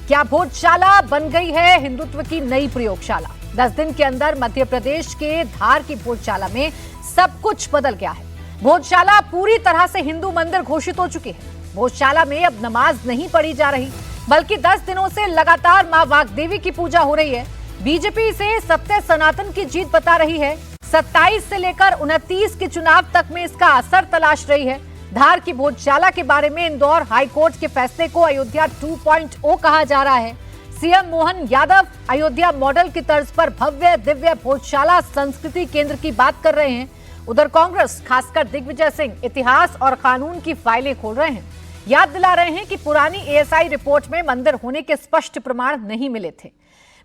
क्या भोजशाला बन गई है हिंदुत्व की नई प्रयोगशाला? 10 दिन के अंदर मध्य प्रदेश के धार की भोजशाला में सब कुछ बदल गया है। भोजशाला पूरी तरह से हिंदू मंदिर घोषित हो चुकी है। भोजशाला में अब नमाज नहीं पढ़ी जा रही, बल्कि 10 दिनों से लगातार मां वाग्देवी की पूजा हो रही है। बीजेपी इसे सत्य सनातन की जीत बता रही है। 27 से लेकर 29 के चुनाव तक में इसका असर तलाश रही है। धार की भोजशाला के बारे में इंदौर हाईकोर्ट के फैसले को अयोध्या 2.0 कहा जा रहा है। सीएम मोहन यादव अयोध्या मॉडल की तर्ज पर भव्य दिव्य भोजशाला संस्कृति केंद्र की बात कर रहे हैं। उधर कांग्रेस, खासकर दिग्विजय सिंह, इतिहास और कानून की फाइलें खोल रहे हैं। याद दिला रहे हैं कि पुरानी एएसआई रिपोर्ट में मंदिर होने के स्पष्ट प्रमाण नहीं मिले थे।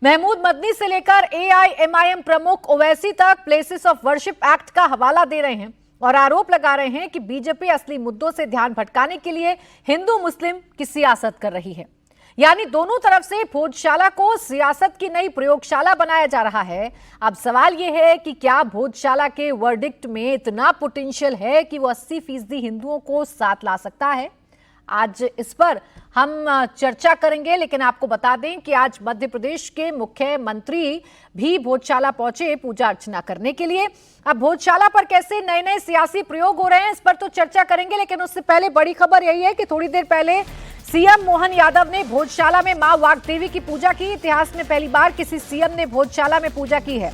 महमूद मदनी से लेकर एआईएमआईएम प्रमुख ओवैसी तक प्लेसेस ऑफ वर्शिप एक्ट का हवाला दे रहे हैं और आरोप लगा रहे हैं कि बीजेपी असली मुद्दों से ध्यान भटकाने के लिए हिंदू मुस्लिम की सियासत कर रही है। यानी दोनों तरफ से भोजशाला को सियासत की नई प्रयोगशाला बनाया जा रहा है। अब सवाल यह है कि क्या भोजशाला के वर्डिक्ट में इतना पोटेंशियल है कि वो 80% हिंदुओं को साथ ला सकता है? आज इस पर हम चर्चा करेंगे, लेकिन आपको बता दें कि आज मध्य प्रदेश के मुख्यमंत्री भी भोजशाला पहुंचे पूजा अर्चना करने के लिए। अब भोजशाला पर कैसे नए नए सियासी प्रयोग हो रहे हैं, इस पर तो चर्चा करेंगे, लेकिन उससे पहले बड़ी खबर यही है कि थोड़ी देर पहले सीएम मोहन यादव ने भोजशाला में मां वाग्देवी की पूजा की। इतिहास में पहली बार किसी सीएम ने भोजशाला में पूजा की है।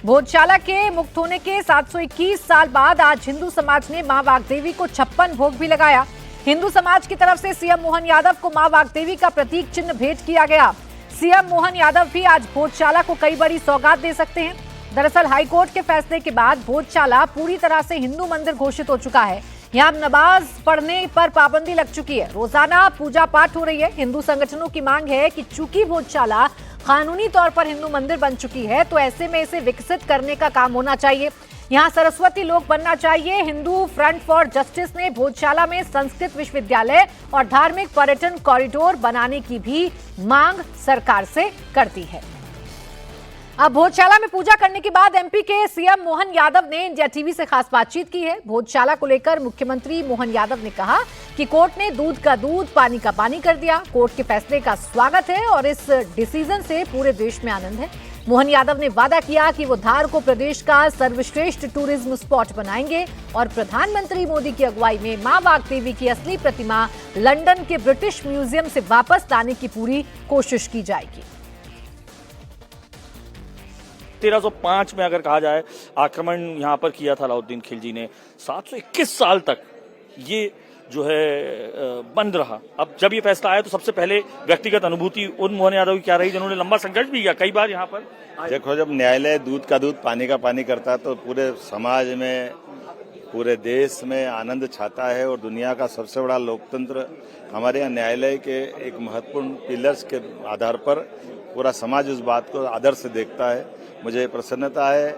भोजशाला के मुक्त होने के 721 साल बाद आज हिंदू समाज ने मां वाग्देवी को 56 भोग भी लगाया। हिंदू समाज की तरफ से सीएम मोहन यादव को मां वाग्देवी का प्रतीक चिन्ह भेंट किया गया। सीएम मोहन यादव भी आज भोजशाला को कई बड़ी सौगात दे सकते हैं। दरअसल हाईकोर्ट के फैसले के बाद भोजशाला पूरी तरह से हिंदू मंदिर घोषित हो चुका है। यहाँ नमाज पढ़ने पर पाबंदी लग चुकी है। रोजाना पूजा पाठ हो रही है। हिंदू संगठनों की मांग है कि चूंकि भोजशाला कानूनी तौर पर हिंदू मंदिर बन चुकी है, तो ऐसे में इसे विकसित करने का काम होना चाहिए। यहाँ सरस्वती लोक बनना चाहिए। हिंदू फ्रंट फॉर जस्टिस ने भोजशाला में संस्कृत विश्वविद्यालय और धार्मिक पर्यटन कॉरिडोर बनाने की भी मांग सरकार से करती है। अब भोजशाला में पूजा करने के बाद एमपी के सीएम मोहन यादव ने इंडिया टीवी से खास बातचीत की है। भोजशाला को लेकर मुख्यमंत्री मोहन यादव ने कहा कि कोर्ट ने दूध का दूध, पानी का पानी कर दिया। कोर्ट के फैसले का स्वागत है और इस डिसीजन से पूरे देश में आनंद है। मोहन यादव ने वादा किया कि वो धार को प्रदेश का सर्वश्रेष्ठ टूरिज्म स्पॉट बनाएंगे और प्रधानमंत्री मोदी की अगुवाई में मां वाग्देवी की असली प्रतिमा लंदन के ब्रिटिश म्यूजियम से वापस लाने की पूरी कोशिश की जाएगी। 1305 में अगर कहा जाए आक्रमण यहाँ पर किया था अलाउद्दीन खिलजी ने, 721 साल तक ये जो है बंद रहा। अब जब ये फैसला आया तो सबसे पहले व्यक्तिगत अनुभूति उन मोहन यादव की क्या रही जिन्होंने लंबा संघर्ष भी किया कई बार यहाँ पर। देखो, जब न्यायालय दूध का दूध पानी का पानी करता है तो पूरे समाज में, पूरे देश में आनंद छाता है और दुनिया का सबसे बड़ा लोकतंत्र हमारे यहाँ न्यायालय के एक महत्वपूर्ण पिलर्स के आधार पर पूरा समाज उस बात को आदर से देखता है। मुझे प्रसन्नता है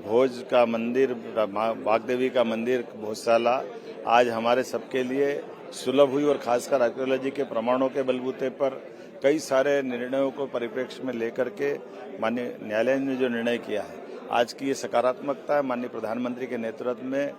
भोज का मंदिर, वाग्देवी का मंदिर, भोजशाला आज हमारे सबके लिए सुलभ हुई और खासकर आर्कियोलॉजी के प्रमाणों के बलबूते पर कई सारे निर्णयों को परिप्रेक्ष्य में लेकर के माननीय न्यायालय ने जो निर्णय किया है, आज की ये सकारात्मकता है। माननीय प्रधानमंत्री के नेतृत्व में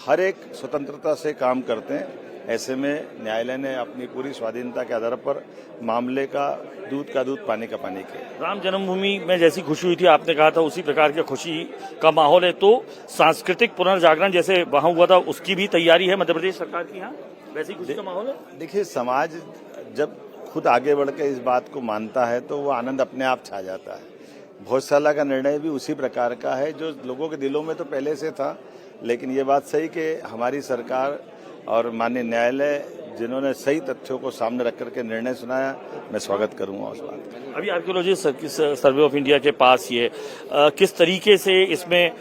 हर एक स्वतंत्रता से काम करते हैं। ऐसे में न्यायालय ने अपनी पूरी स्वाधीनता के आधार पर मामले का दूध पानी का पानी किया। राम जन्मभूमि में जैसी खुशी हुई थी, आपने कहा था उसी प्रकार की खुशी का माहौल है, तो सांस्कृतिक पुनर्जागरण जैसे वहां हुआ था उसकी भी तैयारी है मध्य प्रदेश सरकार की यहाँ, वैसी खुशी का माहौल है? देखिए, समाज जब खुद आगे बढ़ के इस बात को मानता है तो वो आनंद अपने आप छा जाता है। भोजशाला का निर्णय भी उसी प्रकार का है जो लोगों के दिलों में तो पहले से था, लेकिन ये बात सही कि हमारी सरकार और माननीय न्यायालय जिन्होंने सही तथ्यों को सामने रख करके निर्णय सुनाया, मैं स्वागत करूंगा उस बात का। अभी आर्कियोलॉजी सर्वे ऑफ इंडिया के पास ये किस तरीके से इसमें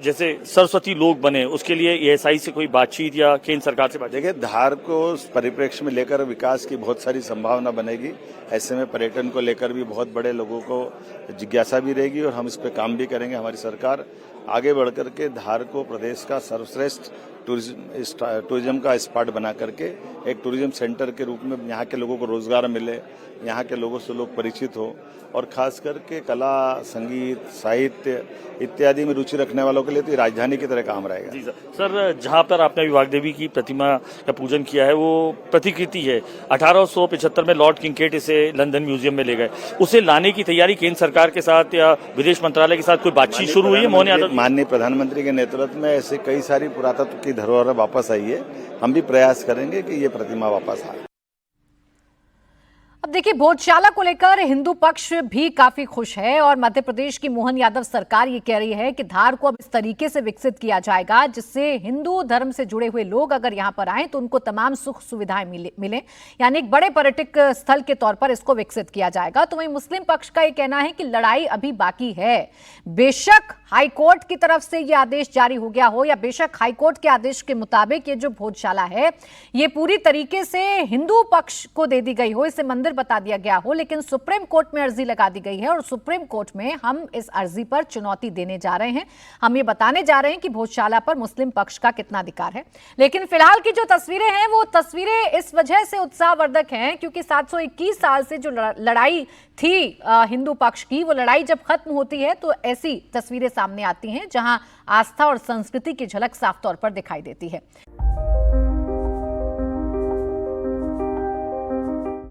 जैसे सरस्वती लोक बने, उसके लिए एएसआई से कोई बातचीत या केंद्र सरकार से बातचीत? देखिए, धार को परिप्रेक्ष्य में लेकर विकास की बहुत सारी संभावना बनेगी। ऐसे में पर्यटन को लेकर भी बहुत बड़े लोगों को जिज्ञासा भी रहेगी और हम इस पे काम भी करेंगे। हमारी सरकार आगे बढ़ करके धार को प्रदेश का सर्वश्रेष्ठ टूरिज्म का स्पॉट बना करके एक टूरिज्म सेंटर के रूप में यहाँ के लोगों को रोजगार मिले, यहाँ के लोगों से लोग परिचित हो और खास करके कला, संगीत, साहित्य इत्यादि में रुचि रखने वालों के लिए तो ये राजधानी की तरह काम रहेगा। जी सर, जहाँ पर आपने विभाग देवी की प्रतिमा का पूजन किया है वो प्रतिकृति है। 1875 में लॉर्ड किंगकेट इसे लंदन म्यूजियम में ले गए। उसे लाने की तैयारी केंद्र सरकार के साथ या विदेश मंत्रालय के साथ कोई बातचीत शुरू हुई है? मोहन यादव माननीय प्रधानमंत्री के नेतृत्व में ऐसे कई सारी पुरातत्व की धरोहर वापस आई है। हम भी प्रयास करेंगे कि ये प्रतिमा वापस आए। अब देखिए, भोजशाला को लेकर हिंदू पक्ष भी काफी खुश है और मध्य प्रदेश की मोहन यादव सरकार ये कह रही है कि धार को अब इस तरीके से विकसित किया जाएगा जिससे हिंदू धर्म से जुड़े हुए लोग अगर यहां पर आए तो उनको तमाम सुख सुविधाएं मिले, यानी एक बड़े पर्यटक स्थल के तौर पर इसको विकसित किया जाएगा। तो वहीं मुस्लिम पक्ष का ये कहना है कि लड़ाई अभी बाकी है। बेशक हाईकोर्ट की तरफ से यह आदेश जारी हो गया हो या बेशक हाईकोर्ट के आदेश के मुताबिक ये जो भोजशाला है ये पूरी तरीके से हिंदू पक्ष को दे दी गई हो, इसे मंदिर बता दिया गया हो, लेकिन सुप्रीम कोर्ट में अर्जी लगा दी गई है और सुप्रीम कोर्ट में हम इस अर्जी पर चुनौती देने जा रहे हैं। हम ये बताने जा रहे हैं कि भोजशाला पर मुस्लिम पक्ष का कितना अधिकार है। लेकिन फिलहाल की जो तस्वीरें हैं वो तस्वीरें इस वजह से उत्साहवर्धक हैं क्योंकि 721 साल से जो लड़ाई थी हिंदू पक्ष की, वो लड़ाई जब खत्म होती है तो ऐसी तस्वीरें सामने आती हैं जहां आस्था और संस्कृति की झलक साफ तौर पर दिखाई देती है।